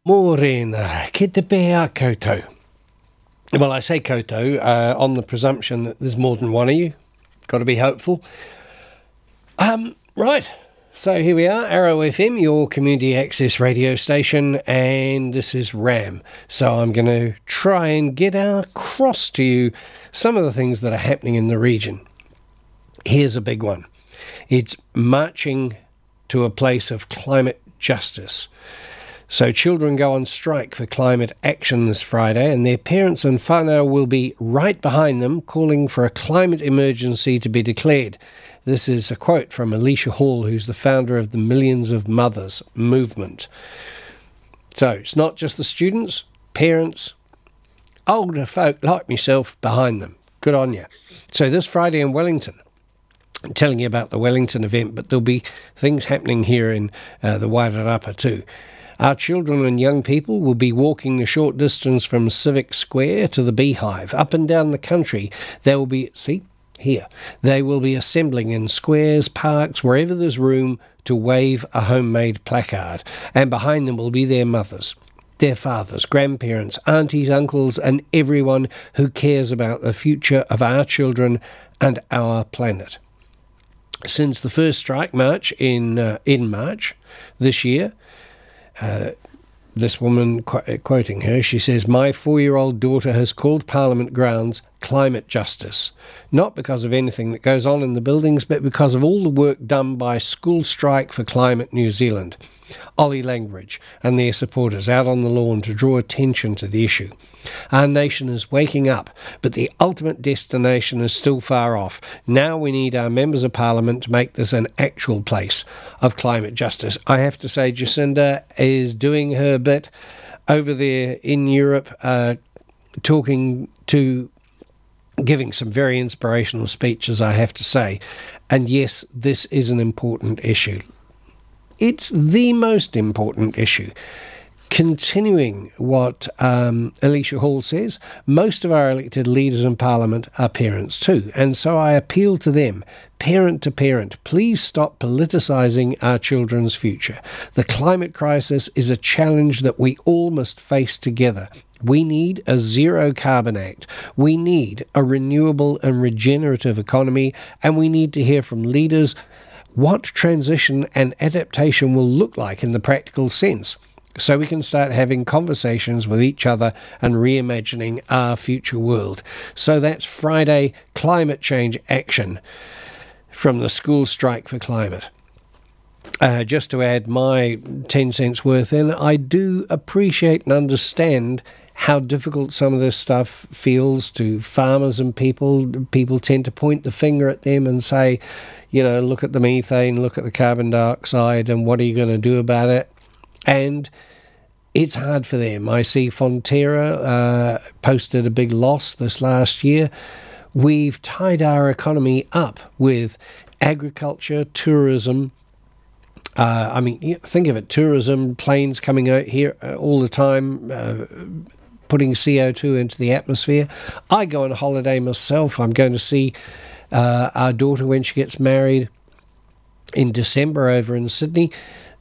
Morena, ki te pēa koutou. Well, I say koutou on the presumption that there's more than one of you. Got to be hopeful. Right, so here we are, Arrow FM, your community access radio station, and this is RAM. So I'm going to try and get across to you some of the things that are happening in the region. Here's a big one. It's marching to a place of climate justice. So children go on strike for climate action this Friday, and their parents and whānau will be right behind them, calling for a climate emergency to be declared. This is a quote from Alicia Hall, who's the founder of the Millions of Mothers movement. So it's not just the students, parents, older folk like myself behind them. Good on you. So this Friday in Wellington, I'm telling you about the Wellington event, but there'll be things happening here in the Wairarapa too. Our children and young people will be walking the short distance from Civic Square to the Beehive. Up and down the country, they will be, they will be assembling in squares, parks, wherever there's room to wave a homemade placard. And behind them will be their mothers, their fathers, grandparents, aunties, uncles, and everyone who cares about the future of our children and our planet. Since the first strike march in March this year, this woman, quoting her, she says, "My 4-year-old daughter has called Parliament grounds climate justice, not because of anything that goes on in the buildings, but because of all the work done by School Strike for Climate New Zealand, Ollie Langridge and their supporters out on the lawn to draw attention to the issue. Our nation is waking up, but the ultimate destination is still far off. Now we need our members of Parliament to make this an actual place of climate justice." I have to say, Jacinda is doing her bit over there in Europe, giving some very inspirational speeches, I have to say. And yes, this is an important issue. It's the most important issue. Continuing what Alicia Hall says, most of our elected leaders in Parliament are parents too, and so I appeal to them, parent to parent, please stop politicising our children's future. The climate crisis is a challenge that we all must face together. We need a zero carbon act. We need a renewable and regenerative economy, and we need to hear from leaders what transition and adaptation will look like in the practical sense, so we can start having conversations with each other and reimagining our future world. So that's Friday, climate change action from the School Strike for Climate. Just to add my 10 cents worth in, I do appreciate and understand how difficult some of this stuff feels to farmers and people. People tend to point the finger at them and say, you know, look at the methane, look at the carbon dioxide, and what are you going to do about it? And it's hard for them. I see Fonterra posted a big loss this last year. We've tied our economy up with agriculture, tourism. Think of it, tourism, planes coming out here all the time, putting CO2 into the atmosphere. I go on a holiday myself. I'm going to see our daughter when she gets married in December over in Sydney.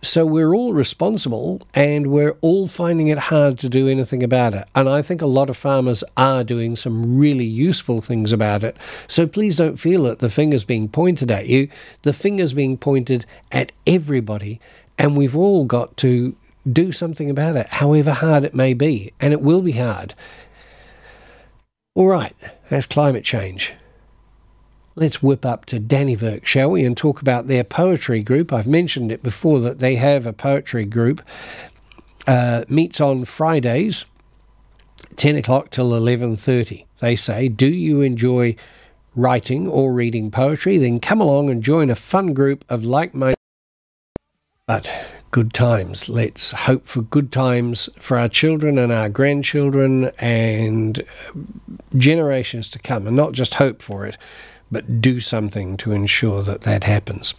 So we're all responsible, and we're all finding it hard to do anything about it. And I think a lot of farmers are doing some really useful things about it. So please don't feel that the finger's being pointed at you. The finger's being pointed at everybody, and we've all got to do something about it, however hard it may be. And it will be hard. All right, that's climate change. Let's whip up to Dannyvirk, shall we, and talk about their poetry group. I've mentioned it before that they have a poetry group. Meets on Fridays, 10 o'clock till 11:30. They say, do you enjoy writing or reading poetry? Then come along and join a fun group of like-minded. But good times. Let's hope for good times for our children and our grandchildren and generations to come, and not just hope for it, but do something to ensure that that happens.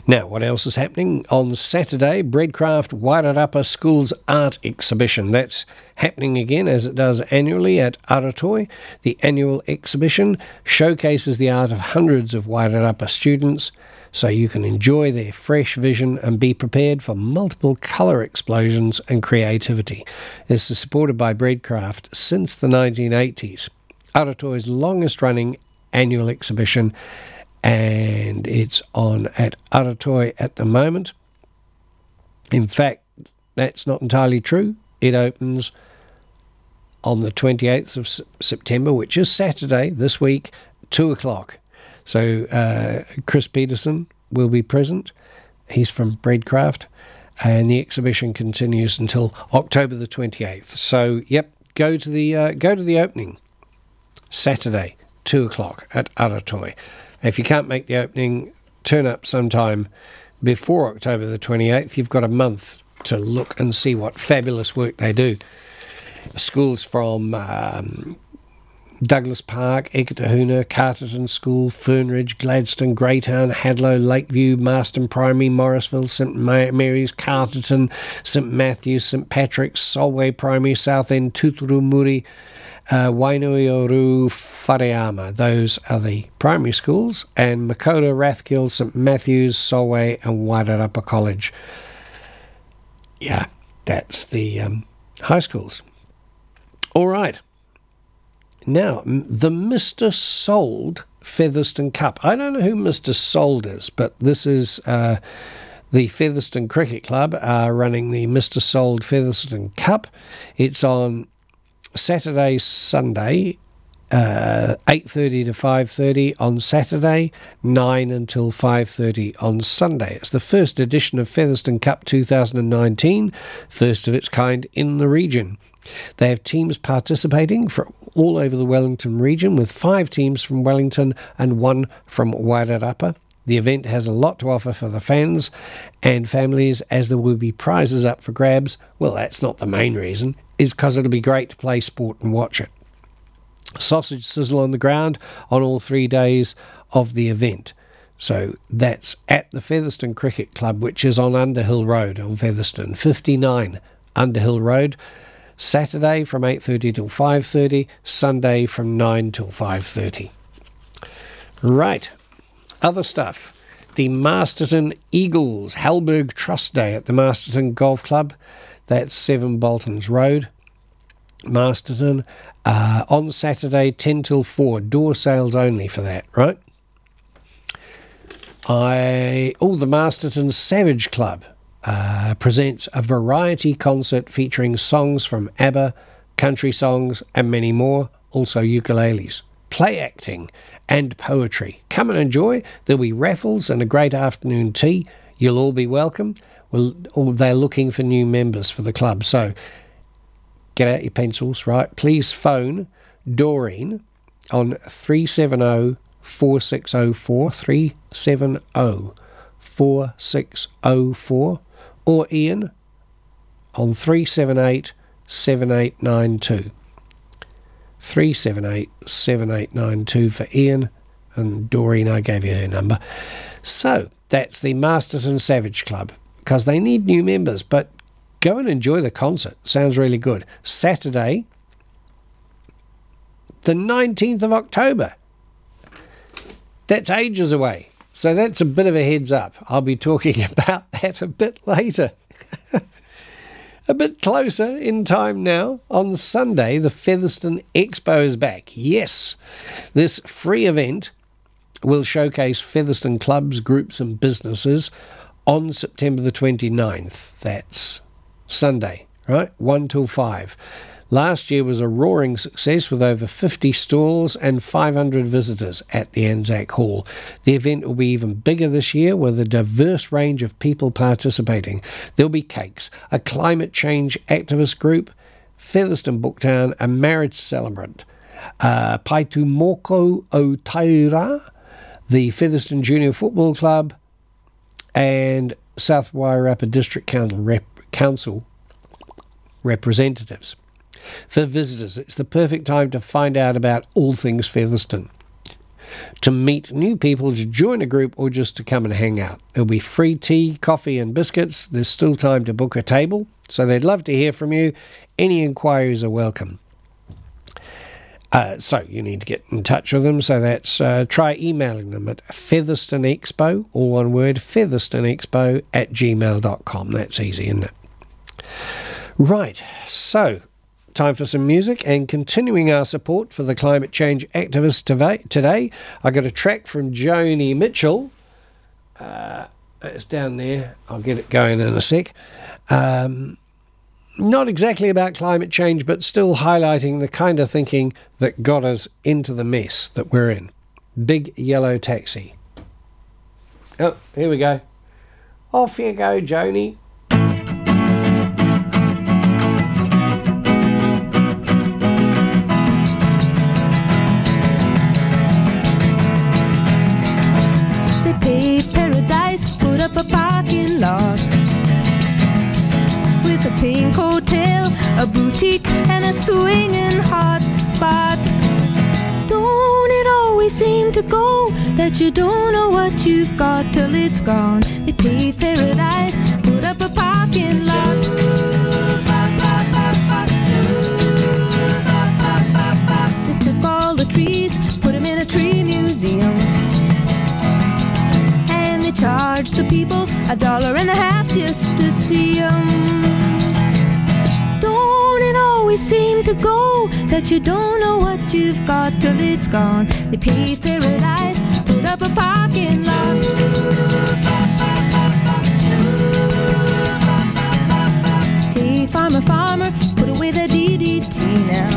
Now, what else is happening? On Saturday, Breadcraft Wairarapa School's Art Exhibition. That's happening again, as it does annually at Aratoi. The annual exhibition showcases the art of hundreds of Wairarapa students, so you can enjoy their fresh vision and be prepared for multiple colour explosions and creativity. This is supported by Breadcraft since the 1980s. Aratoi's longest running annual exhibition, and it's on at Aratoi at the moment. In fact, that's not entirely true. It opens on the 28th of September, which is Saturday this week, 2 o'clock. So Chris Peterson will be present. He's from Breadcraft, and the exhibition continues until October the 28th. So, yep, go to the opening, Saturday, 2 o'clock at Aratoi. If you can't make the opening, turn up sometime before October the 28th. You've got a month to look and see what fabulous work they do. Schools from Douglas Park, Ekatahuna, Carterton School, Fernridge, Gladstone, Greytown, Hadlow, Lakeview, Marston Primary, Morrisville, St Mary's, Carterton, St Matthews, St Patrick's, Solway Primary, Southend, Tuturumuri, Wainuioru, Whareama. Those are the primary schools, and Makota, Rathgill, St Matthews, Solway and Wairarapa College. Yeah, that's the high schools. All right. Now, the Mr. Sold Featherston Cup. I don't know who Mr. Sold is, but this is the Featherston Cricket Club are running the Mr. Sold Featherston Cup. It's on Saturday, Sunday, 8:30 to 5:30 on Saturday, 9 until 5:30 on Sunday. It's the first edition of Featherston Cup 2019, first of its kind in the region. They have teams participating from all over the Wellington region, with 5 teams from Wellington and 1 from Wairarapa. The event has a lot to offer for the fans and families, as there will be prizes up for grabs. Well, that's not the main reason, is because it'll be great to play sport and watch it. Sausage sizzle on the ground on all 3 days of the event. So that's at the Featherston Cricket Club, which is on Underhill Road on Featherston, 59 Underhill Road. Saturday from 8:30 till 5:30, Sunday from 9 till 5:30. Right, other stuff. The Masterton Eagles Halberg Trust Day at the Masterton Golf Club. That's 7 Boltons Road, Masterton. On Saturday, 10 till 4. Door sales only for that, right? The Masterton Savage Club presents a variety concert featuring songs from ABBA, country songs, and many more, also ukuleles, play acting, and poetry. Come and enjoy. There'll be raffles and a great afternoon tea. You'll all be welcome. They're looking for new members for the club, so get out your pencils, right? Please phone Doreen on 370-4604, 370-4604, or Ian on 378-7892. 378-7892 for Ian, and Doreen, I gave you her number. So that's the Masterton Savage Club, because they need new members, but go and enjoy the concert. Sounds really good. Saturday, the 19th of October. That's ages away. So that's a bit of a heads up. I'll be talking about that a bit later. A bit closer in time now. On Sunday, the Featherston Expo is back. Yes, this free event will showcase Featherston clubs, groups and businesses on September the 29th. That's Sunday, right? 1 till 5. Last year was a roaring success with over 50 stalls and 500 visitors at the Anzac Hall. The event will be even bigger this year with a diverse range of people participating. There'll be cakes, a climate change activist group, Featherston Booktown, a marriage celebrant, Paitumoko o Taira, the Featherston Junior Football Club, and South Wairarapa District Council representatives. For visitors, it's the perfect time to find out about all things Featherston, to meet new people, to join a group, or just to come and hang out. There'll be free tea, coffee and biscuits. There's still time to book a table, so they'd love to hear from you. Any inquiries are welcome. So you need to get in touch with them. So that's try emailing them at featherstonexpo, all one word, featherstonexpo@gmail.com. That's easy, isn't it? Right, so time for some music, and continuing our support for the climate change activists today, I got a track from Joni Mitchell. It's down there. I'll get it going in a sec. Not exactly about climate change, but still highlighting the kind of thinking that got us into the mess that we're in. Big Yellow Taxi. Oh, here we go. Off you go, Joni. They paved paradise, put up a parking lot with a pink hotel, a boutique, and a swinging hot spot. Don't it always seem to go that you don't know what you've got till it's gone? They paved paradise, put up a parking lot. They took all the trees, put them in a tree museum, and they charged the people $1.50 just to see them. Always seem to go that you don't know what you've got till it's gone. They paved paradise, put up a parking lot. Hey, farmer, farmer, put away the DDT now.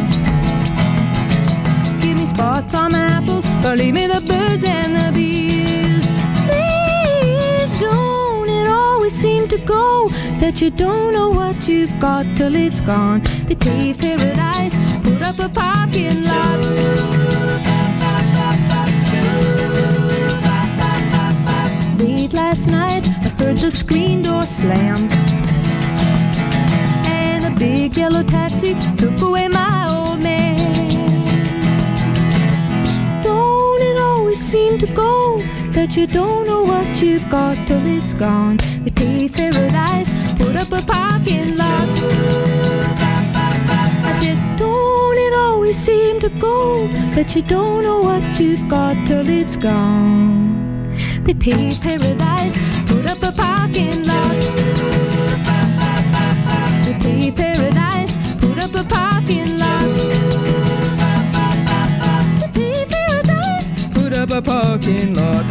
Give me spots on my apples, or leave me the birds and the bees. Please don't it always seem to go that you don't know what you've got till it's gone. They paved paradise, put up a parking lot. Late last night, I heard the screen door slam, and a big yellow taxi took away my old man. Don't it always seem to go that you don't know what you've got till it's gone? They paved paradise, put up a parking lot. I said, don't it always seem to go that you don't know what you've got till it's gone? They paved paradise, put up a parking lot. They paved paradise, put up a parking lot. They paved paradise, put up a parking lot.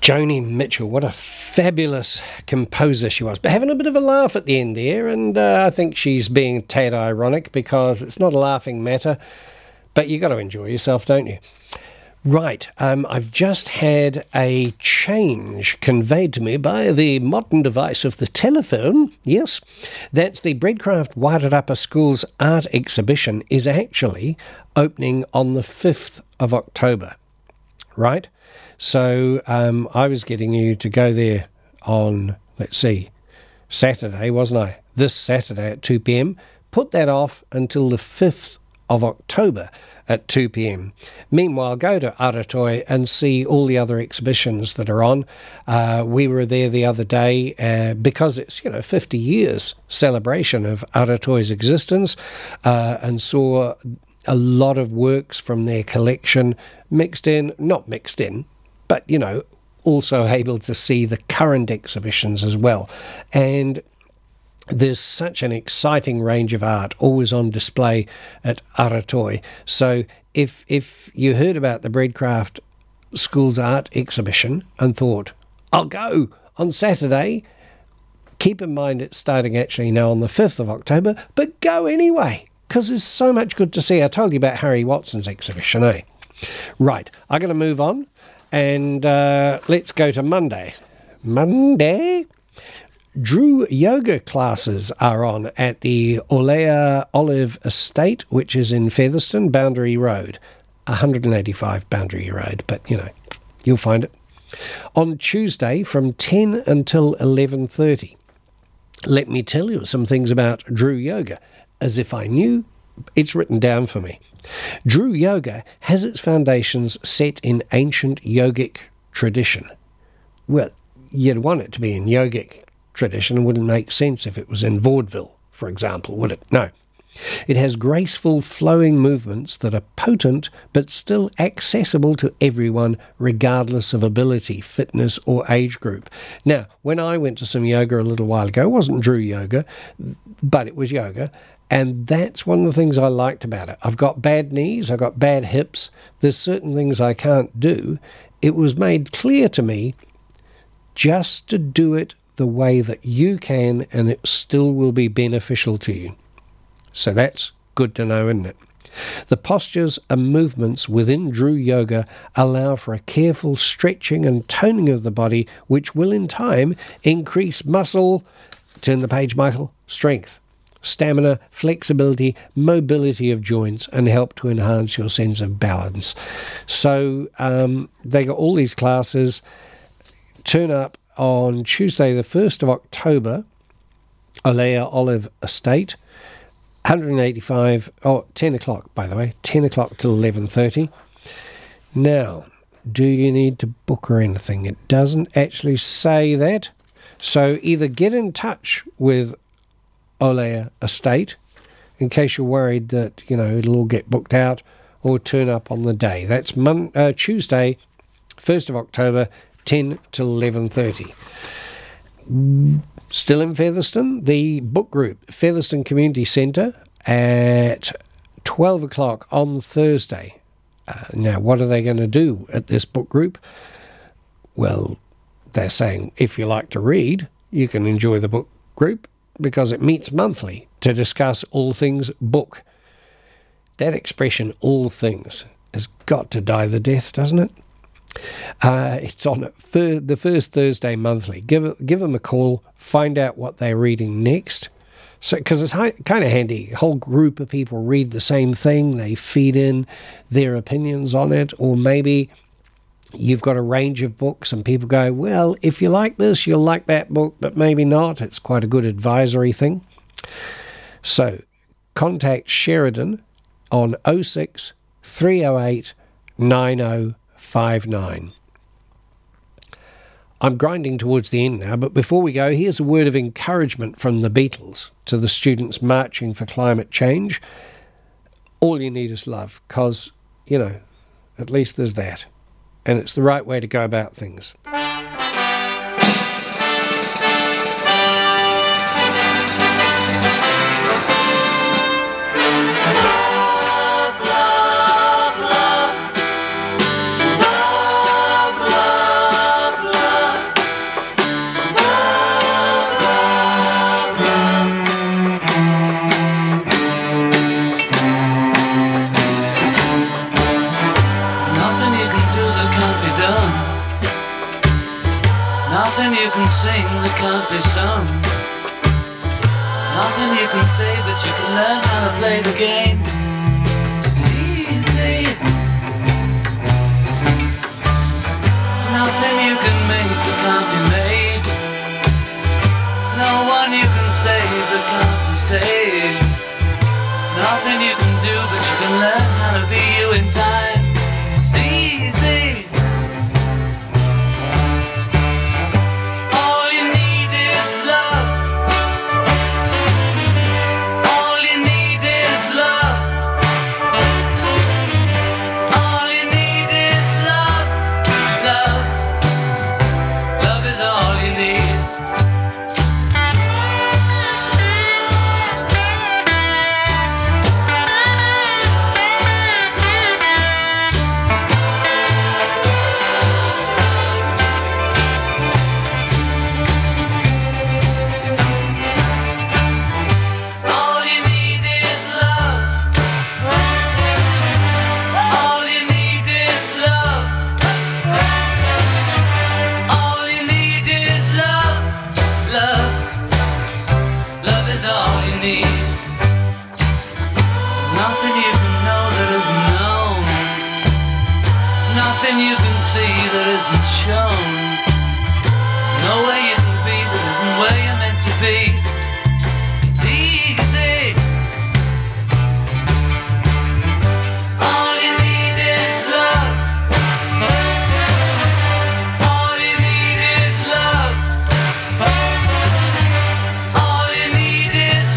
Joni Mitchell, what a fabulous composer she was. But having a bit of a laugh at the end there, and I think she's being a tad ironic because it's not a laughing matter, but you got to enjoy yourself, don't you? Right, I've just had a change conveyed to me by the modern device of the telephone. Yes, that's the Breadcraft Wairarapa School's art exhibition is actually opening on the 5th of October, right? So I was getting you to go there on, let's see, Saturday, wasn't I? This Saturday at 2 p.m. Put that off until the 5th of October at 2 p.m. Meanwhile, go to Aratoi and see all the other exhibitions that are on. We were there the other day because it's, 50 years celebration of Aratoi's existence, and saw a lot of works from their collection not mixed in, but, also able to see the current exhibitions as well. And there's such an exciting range of art always on display at Aratoi. So if you heard about the Breadcraft School's art exhibition and thought, I'll go on Saturday, keep in mind it's starting actually now on the 5th of October, but go anyway, because there's so much good to see. I told you about Harry Watson's exhibition, eh? Right, I'm going to move on. And let's go to Monday. Drew yoga classes are on at the Olea Olive Estate, which is in Featherston, Boundary Road. 185 Boundary Road, but, you'll find it. On Tuesday from 10 until 11:30. Let me tell you some things about Drew Yoga. As if I knew, it's written down for me. Drew Yoga has its foundations set in ancient yogic tradition. Well, you'd want it to be in yogic tradition. It wouldn't make sense if it was in vaudeville for example, would it? No. It has graceful, flowing movements that are potent but still accessible to everyone, regardless of ability, fitness, or age group. Now, when I went to some yoga a little while ago, it wasn't Drew yoga, but it was yoga, and that's one of the things I liked about it. I've got bad knees, I've got bad hips, there's certain things I can't do. It was made clear to me just to do it the way that you can, and it still will be beneficial to you. So that's good to know, isn't it? The postures and movements within Drew Yoga allow for a careful stretching and toning of the body, which will in time increase muscle, turn the page, Michael, strength, stamina, flexibility, mobility of joints, and help to enhance your sense of balance. So they got all these classes. Turn up on Tuesday the 1st of October, Alea Olive Estate, 185, 10 o'clock, by the way, 10 o'clock till 11:30. Now, do you need to book or anything? It doesn't actually say that. So either get in touch with Olea Estate in case you're worried that, it'll all get booked out, or turn up on the day. That's Tuesday, 1st of October, 10 till 11:30. Still in Featherston, the book group, Featherston Community Centre, at 12 o'clock on Thursday. Now, what are they going to do at this book group? Well, they're saying if you like to read, you can enjoy the book group because it meets monthly to discuss all things book. That expression, all things, has got to die the death, doesn't it? It's on the first Thursday monthly. Give them a call, find out what they're reading next. So, because it's kind of handy, a whole group of people read the same thing, they feed in their opinions on it, or maybe you've got a range of books and people go, well, if you like this, you'll like that book, but maybe not. It's quite a good advisory thing. So, contact Sheridan on 06 308 9059. I'm grinding towards the end now, but before we go, here's a word of encouragement from the Beatles to the students marching for climate change. All you need is love, because, at least there's that. And it's the right way to go about things. Sing that can't be sung. Nothing you can say, but you can learn how to play the game. It's easy. Nothing you can make that can't be made. No one you can save that can't be saved. Nothing you can do, but you can learn how to be you in time. It's easy.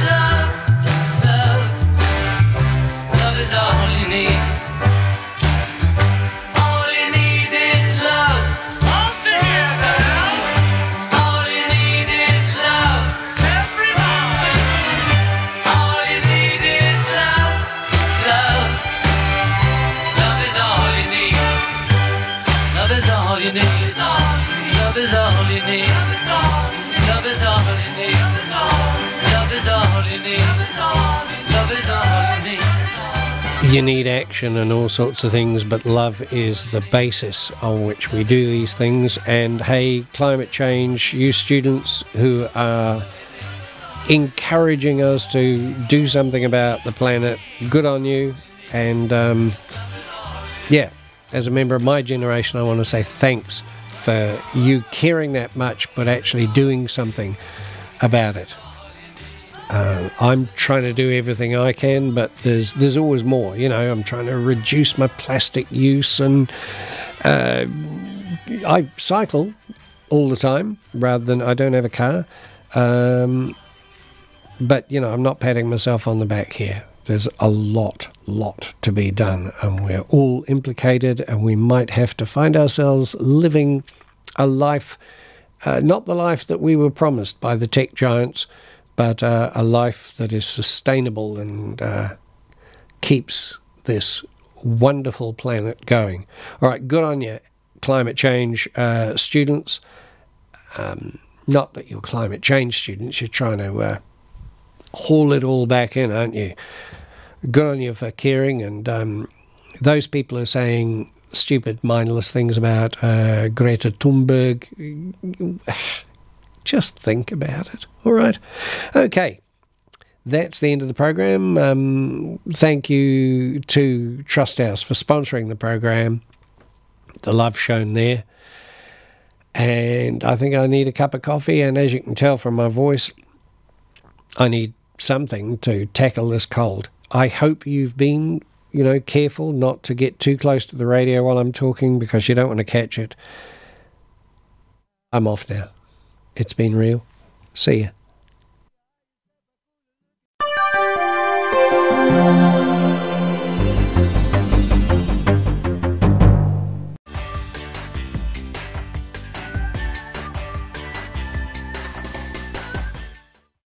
Love need. All you need is love. All together. All you need is love. Everybody. All you need is love. Love. Love is all you need. Love is all you need. Love is all you need. Love is all you need. Love is all you need. Love is all you need. You need action and all sorts of things, but love is the basis on which we do these things. And hey, climate change, you students who are encouraging us to do something about the planet, good on you. And yeah, as a member of my generation, I want to say thanks for you caring that much, but actually doing something about it. I'm trying to do everything I can, but there's always more. You know, I'm trying to reduce my plastic use, and I cycle all the time rather than I don't have a car. But you know, I'm not patting myself on the back here. There's a lot to be done, and we're all implicated, and we might have to find ourselves living a life, not the life that we were promised by the tech giants, but a life that is sustainable and keeps this wonderful planet going. All right, good on you, climate change students. Not that you're climate change students, you're trying to haul it all back in, aren't you? Good on you for caring. And those people are saying stupid, mindless things about Greta Thunberg. Just think about it. All right. Okay. That's the end of the program. Thank you to Trust House for sponsoring the program. The love shown there. And I think I need a cup of coffee. And as you can tell from my voice, I need something to tackle this cold. I hope you've been, you know, careful not to get too close to the radio while I'm talking, because you don't want to catch it. I'm off now. It's been real. See ya.